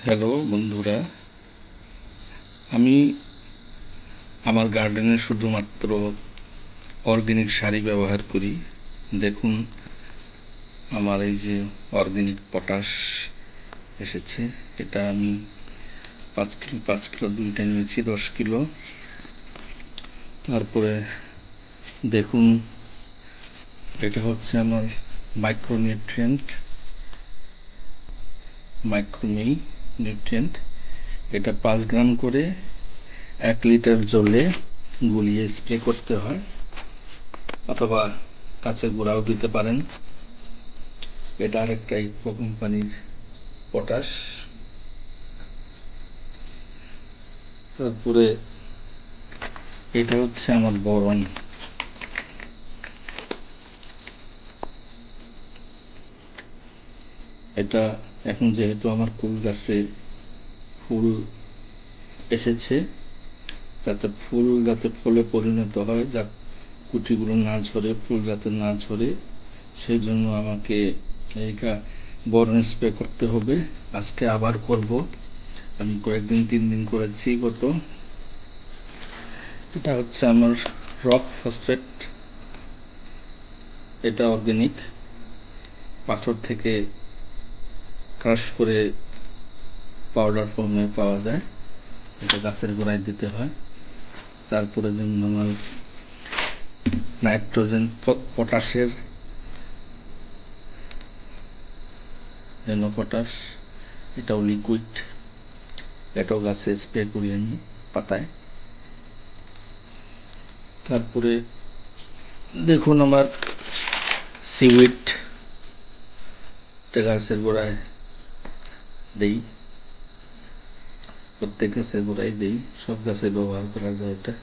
Hello বন্ধুরা, আমি আমার গার্ডেনে শুধুমাত্র অর্গানিক সার ব্যবহার করি। দেখুন, আমার এই যে অর্গানিক পটাশ এসেছে, এটা আমি 5 কিলো দুইটা নিয়েছি, 10 কিলো। তারপরে দেখুন, এটা হচ্ছে আমার মাইক্রোনিউট্রিয়েন্ট। এটা 5 গ্রাম করে 1 লিটার জলে গুলিয়ে স্প্রে করতে হয়, অথবা গাছের গোড়াও দিতে পারেন। এটা আরেকটা ইকো কোম্পানির পটাশ। তারপরে এটা হচ্ছে আমার বোরন। এটা এখন যেহেতু আমার ফুল গাছে ফুল এসেছে, যাতে ফলে পরিণত হয়, যা কুচিগুলো না ঝরে, ফুল যাতে না ঝরে, সেই জন্য আমাকে এই বোরন স্প্রে করতে হবে। আজকে আবার করব। আমি কয়েকদিন 3 দিন করেছি গত। এটা হচ্ছে আমার রক ফসফেট। এটা অর্গানিক, পাথর থেকে ক্রাশ করে পাউডার ফর্মে পাওয়া যায়। এটা গাছের গোড়ায় দিতে হয়। তারপরে যেমন আমার নাইট্রোজেন পটাশের পটাশ, এটাও লিকুইড। এটাও গাছে স্প্রে করি আমি পাতায়। তারপরে দেখুন, আমার সিউইড, এটা গাছের গোড়ায় দেই, প্রত্যেক গাছের গোড়ায় দেই, সব গাছে ব্যবহার করা যায় এটা।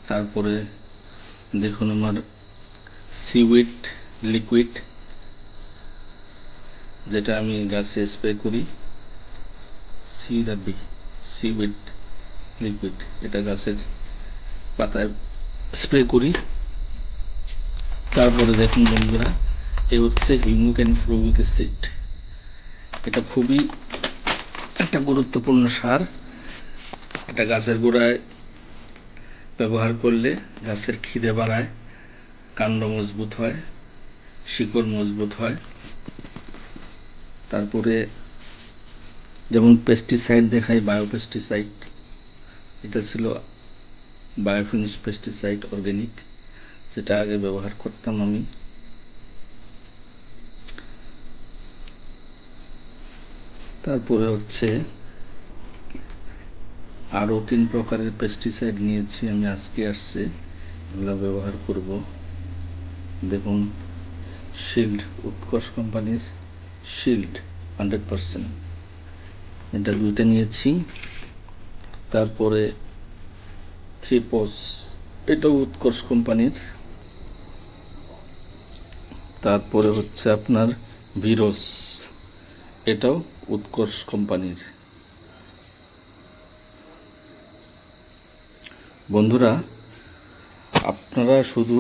তারপরে দেখুন, আমার সিউইড লিকুইড, যেটা আমি গাছে স্প্রে করি, সিউইড লিকুইড, এটা গাছের পাতায় স্প্রে করি। তারপরে দেখুন বন্ধুরা, এ হচ্ছে হিউমিক অ্যান্ড ফ্লোরিক অ্যাসিড। এটা খুবই একটা গুরুত্বপূর্ণ সার। এটা গাছের গোড়ায় ব্যবহার করলে গাছের খিদে বাড়ায়, কাণ্ড মজবুত হয়, শিকড় মজবুত হয়। তারপরে যেমন পেস্টিসাইড দেখায়, বায়োপেস্টিসাইড, এটা ছিল বায়োফিনিশ পেস্টিসাইড অর্গানিক, যেটা আগে ব্যবহার করতাম আমি। তারপরে হচ্ছে আরও 3 প্রকারের পেস্টিসাইড নিয়েছি আমি, আজকে আসছে, এগুলো ব্যবহার করব। দেখুন, শিল্ড, উৎকর্ষ কোম্পানির শিল্ড 100%, এটা 2টা নিয়েছি। তারপরে থ্রিপোস, এটাও উৎকর্ষ কোম্পানির। তারপরে হচ্ছে আপনার ভিরোস, এটাও উৎকর্ষ কোম্পানির। বন্ধুরা, আপনারা শুধু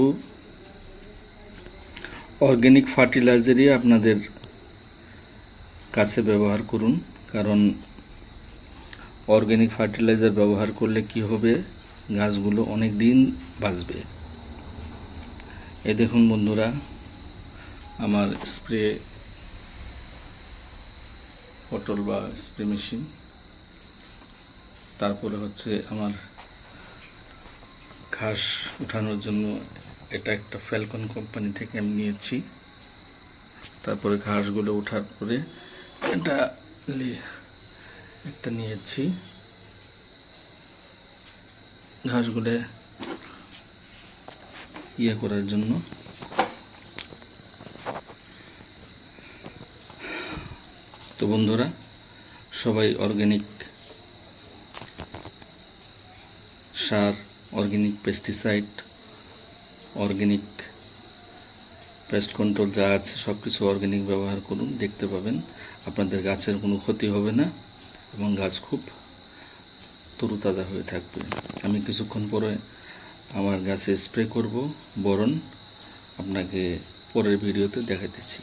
অর্গানিক ফার্টিলাইজারই আপনাদের কাছে ব্যবহার করুন, কারণ অর্গানিক ফার্টিলাইজার ব্যবহার করলে কি হবে, গাছগুলো অনেক দিন বাঁচবে। এই দেখুন বন্ধুরা, আমার স্প্রে পটল বা স্প্রে মেশিন। তারপরে হচ্ছে আমার ঘাস উঠানোর জন্য, এটা একটা ফ্যালকন কোম্পানি থেকে আমি নিয়েছি। তারপরে ঘাসগুলো ওঠার পরে এটা একটা নিয়েছি, ঘাসগুলো করার জন্য। তো বন্ধুরা, সবাই অর্গানিক সার, organic pesticide, organic pest control যা আছে সব কিছু অর্গানিক ব্যবহার করুন। দেখতে পাবেন আপনাদের গাছের কোনো ক্ষতি হবে না এবং গাছ খুব তরুতাজা হয়ে থাকবে। আমি কিছুক্ষণ পরে আমার গাছে স্প্রে করব বোরন, আপনাকে পরের ভিডিওতে দেখাতেছি।